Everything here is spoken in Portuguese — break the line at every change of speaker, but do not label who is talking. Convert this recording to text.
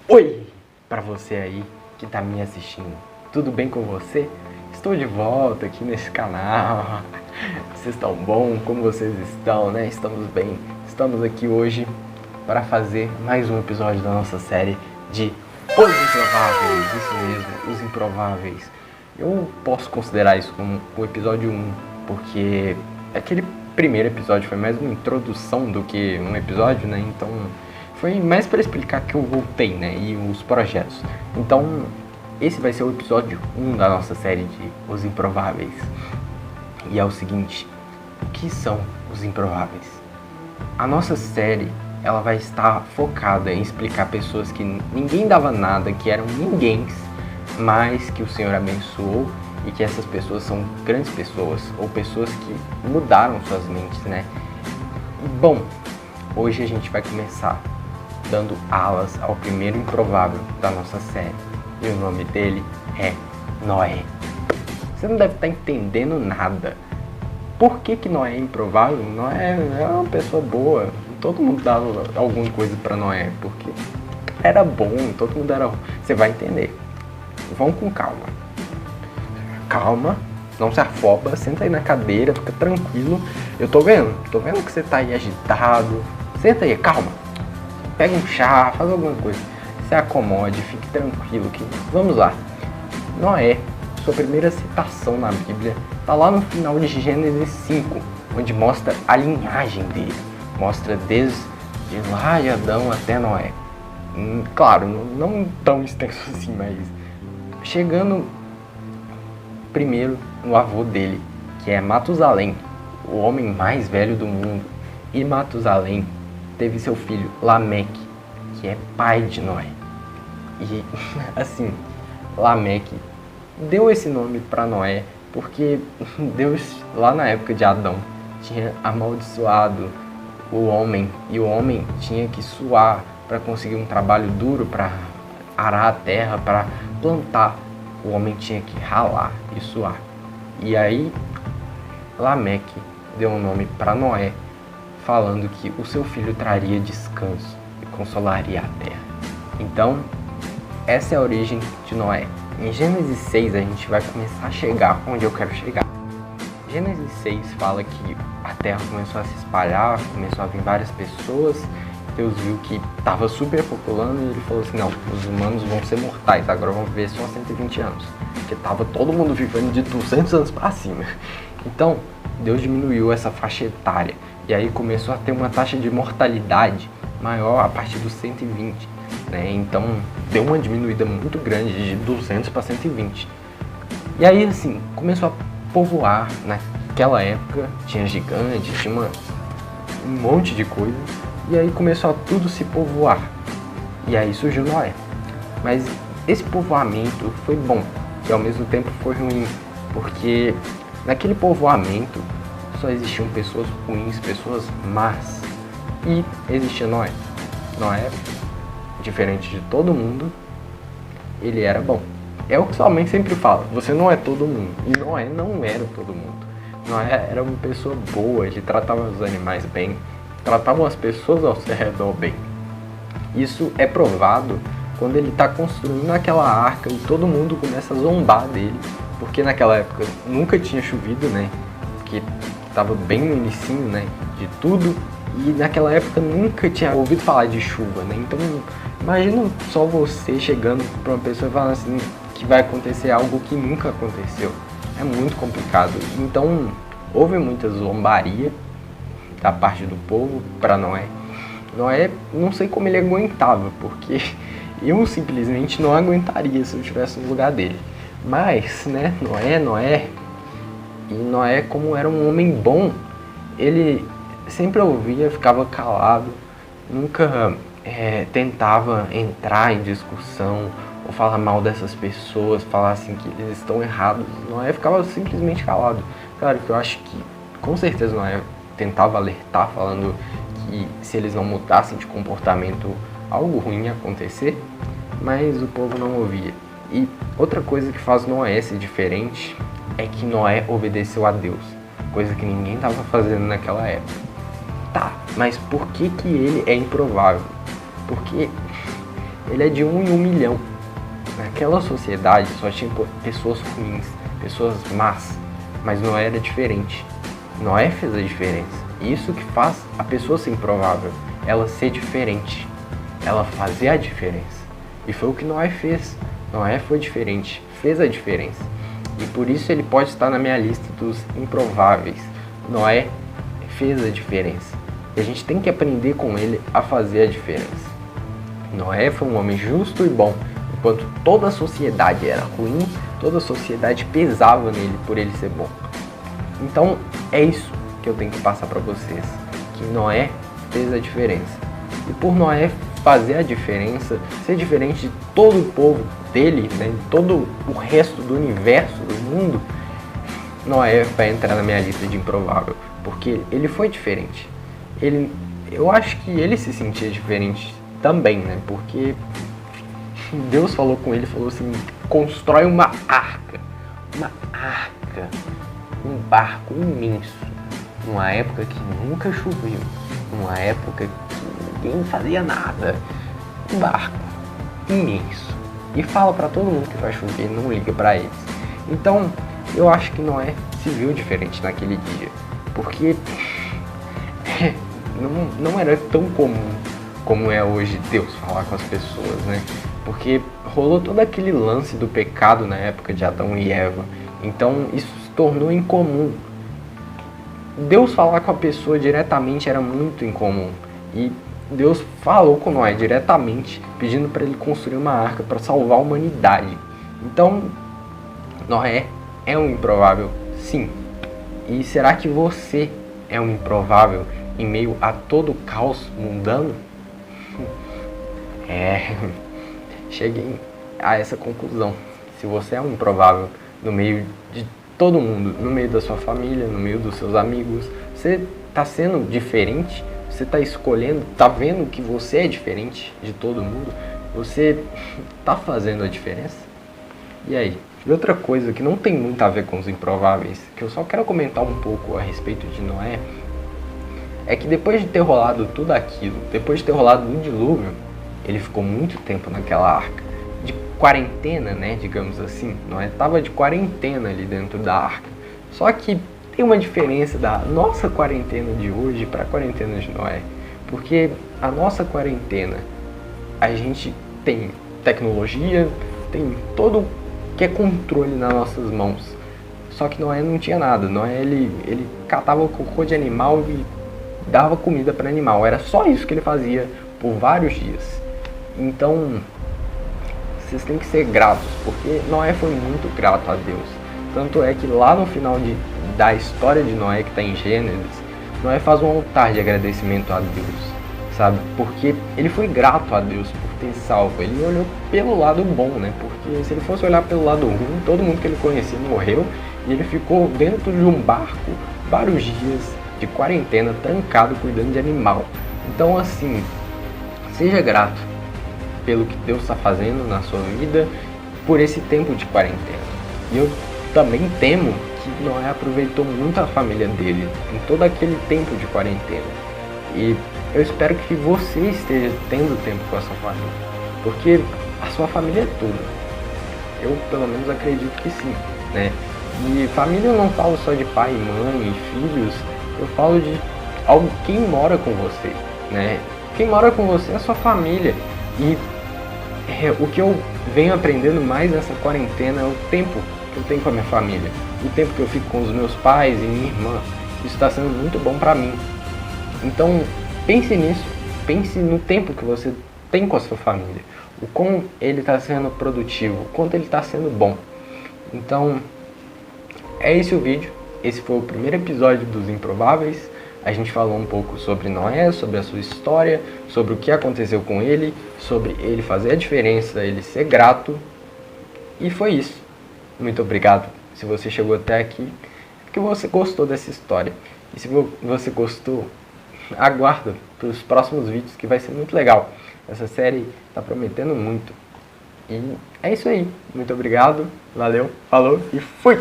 Oi, para você aí que tá me assistindo, tudo bem com você? Estou de volta aqui nesse canal. Vocês estão bom? Como vocês estão, né? Estamos bem. Estamos aqui hoje para fazer mais um episódio da nossa série de Os Improváveis. Isso mesmo, Os Improváveis. Eu posso considerar isso como o episódio 1, porque aquele primeiro episódio foi mais uma introdução do que um episódio, né? Então foi mais para explicar que eu voltei, né? E os projetos. Então esse vai ser o episódio 1 da nossa série de Os Improváveis. E é o seguinte: o que são os improváveis? A nossa série, ela vai estar focada em explicar pessoas que ninguém dava nada, que eram ninguéms, mas que o Senhor abençoou e que essas pessoas são grandes pessoas, ou pessoas que mudaram suas mentes, né? Bom, hoje a gente vai começar dando alas ao primeiro improvável da nossa série. E o nome dele é Noé. Você não deve estar entendendo nada. Por que Noé é improvável? Noé é uma pessoa boa. Todo mundo dava alguma coisa para Noé, porque era bom, todo mundo era... Você vai entender. Vamos com calma. Calma, não se afoba, senta aí na cadeira, fica tranquilo. Eu tô vendo que você tá aí agitado. Senta aí, calma. Pega um chá, faz alguma coisa. Se acomode, fique tranquilo. Vamos lá. Noé, sua primeira citação na Bíblia, tá lá no final de Gênesis 5, onde mostra a linhagem dele. Mostra desde lá de Adão até Noé. Claro, não tão extenso assim, mas chegando primeiro no avô dele, que é Matusalém, o homem mais velho do mundo. E Matusalém teve seu filho Lameque, que é pai de Noé. E assim, Lameque deu esse nome para Noé porque Deus, lá na época de Adão, tinha amaldiçoado o homem, e o homem tinha que suar para conseguir um trabalho duro, para arar a terra, para plantar. O homem tinha que ralar e suar. E aí Lameque deu um nome para Noé, falando que o seu filho traria descanso e consolaria a terra. Então, essa é a origem de Noé. Em Gênesis 6 a gente vai começar a chegar onde eu quero chegar. Gênesis 6 fala que a terra começou a se espalhar, começou a vir várias pessoas. Deus viu que estava superpopulando e ele falou assim: não, os humanos vão ser mortais, agora vão viver só 120 anos. Porque estava todo mundo vivendo de 200 anos para cima. Então, Deus diminuiu essa faixa etária. E aí começou a ter uma taxa de mortalidade maior a partir dos 120. Né? Então, deu uma diminuída muito grande de 200 para 120. E aí, assim, começou a povoar. Naquela época, tinha gigante, tinha um monte de coisa. E aí começou a tudo se povoar. E aí surgiu Noé. Mas esse povoamento foi bom, e ao mesmo tempo foi ruim, porque naquele povoamento só existiam pessoas ruins, pessoas más. E existia Noé. Noé, diferente de todo mundo, ele era bom. É o que sua mãe sempre fala: você não é todo mundo. E Noé não era todo mundo. Noé era uma pessoa boa, ele tratava os animais bem, tratavam as pessoas ao seu redor bem. Isso é provado quando ele está construindo aquela arca e todo mundo começa a zombar dele, porque naquela época nunca tinha chovido, né? Porque estava bem no inicinho, né, de tudo, e naquela época nunca tinha ouvido falar de chuva, né? Então imagina só você chegando para uma pessoa e falando assim que vai acontecer algo que nunca aconteceu. É muito complicado. Então houve muita zombaria da parte do povo para Noé. Noé, não sei como ele aguentava, porque eu simplesmente não aguentaria se eu estivesse no lugar dele. Mas, né, Noé, e Noé, como era um homem bom, ele sempre ouvia, ficava calado, nunca tentava entrar em discussão ou falar mal dessas pessoas, falar assim que eles estão errados. Noé ficava simplesmente calado. Claro que eu acho que, com certeza, Noé tentava alertar, falando que se eles não mudassem de comportamento, algo ruim ia acontecer, mas o povo não ouvia. E outra coisa que faz Noé ser diferente é que Noé obedeceu a Deus, coisa que ninguém estava fazendo naquela época. Tá, mas por que ele é improvável? Porque ele é de 1 em 1 milhão. Naquela sociedade só tinha pessoas ruins, pessoas más, mas Noé era diferente. Noé fez a diferença. Isso que faz a pessoa ser improvável, ela ser diferente, ela fazer a diferença. E foi o que Noé fez. Noé foi diferente, fez a diferença. E por isso ele pode estar na minha lista dos improváveis. Noé fez a diferença. E a gente tem que aprender com ele a fazer a diferença. Noé foi um homem justo e bom. Enquanto toda a sociedade era ruim, toda a sociedade pesava nele por ele ser bom. Então é isso que eu tenho que passar para vocês. Que Noé fez a diferença. E por Noé fazer a diferença, ser diferente de todo o povo dele, né, de todo o resto do universo, do mundo, Noé vai entrar na minha lista de improvável, porque ele foi diferente. Eu acho que ele se sentia diferente também, né, porque Deus falou com ele, falou assim, constrói uma arca, um barco imenso, numa época que nunca choveu, numa época que ninguém fazia nada, um barco imenso, e fala para todo mundo que vai chover, não liga para eles. Então eu acho que Noé se viu diferente naquele dia, porque não era tão comum como é hoje Deus falar com as pessoas, né? Porque rolou todo aquele lance do pecado na época de Adão e Eva, então isso se tornou incomum. Deus falar com a pessoa diretamente era muito incomum, e Deus falou com Noé diretamente, pedindo para ele construir uma arca para salvar a humanidade. Então, Noé é um improvável, sim. E será que você é um improvável em meio a todo o caos mundano? Cheguei a essa conclusão. Se você é um improvável no meio de todo mundo, no meio da sua família, no meio dos seus amigos, você está sendo diferente, você está escolhendo, está vendo que você é diferente de todo mundo, você está fazendo a diferença? E aí? E outra coisa que não tem muito a ver com os improváveis, que eu só quero comentar um pouco a respeito de Noé, é que depois de ter rolado tudo aquilo, depois de ter rolado o dilúvio, ele ficou muito tempo naquela arca, de quarentena, né, digamos assim. Noé estava de quarentena ali dentro da arca. Só que tem uma diferença da nossa quarentena de hoje para a quarentena de Noé, porque a nossa quarentena, a gente tem tecnologia, tem todo que é controle nas nossas mãos. Só que Noé não tinha nada. Noé ele catava o cocô de animal e dava comida para animal. Era só isso que ele fazia por vários dias. Então, vocês têm que ser gratos, porque Noé foi muito grato a Deus. Tanto é que lá no final da história de Noé, que está em Gênesis, Noé faz um altar de agradecimento a Deus, sabe? Porque ele foi grato a Deus por ter salvo. Ele olhou pelo lado bom, né? Porque se ele fosse olhar pelo lado ruim, todo mundo que ele conhecia morreu, e ele ficou dentro de um barco vários dias de quarentena, trancado, cuidando de animal. Então, assim, seja grato pelo que Deus está fazendo na sua vida por esse tempo de quarentena. E eu também temo que Noé aproveitou muito a família dele em todo aquele tempo de quarentena. E eu espero que você esteja tendo tempo com a sua família, porque a sua família é tudo. Eu, pelo menos, acredito que sim, né? E família eu não falo só de pai, mãe e filhos, eu falo de quem mora com você, né? Quem mora com você é a sua família. E o que eu venho aprendendo mais nessa quarentena é o tempo que eu tenho com a minha família, o tempo que eu fico com os meus pais e minha irmã. Isso está sendo muito bom para mim. Então pense nisso, pense no tempo que você tem com a sua família, o quão ele está sendo produtivo, o quanto ele está sendo bom. Então é esse o vídeo. Esse foi o primeiro episódio dos Improváveis. A gente falou um pouco sobre Noé, sobre a sua história, sobre o que aconteceu com ele, sobre ele fazer a diferença, ele ser grato. E foi isso. Muito obrigado se você chegou até aqui, que você gostou dessa história. E se você gostou, aguarda para os próximos vídeos, que vai ser muito legal. Essa série está prometendo muito. E é isso aí. Muito obrigado, valeu, falou e fui!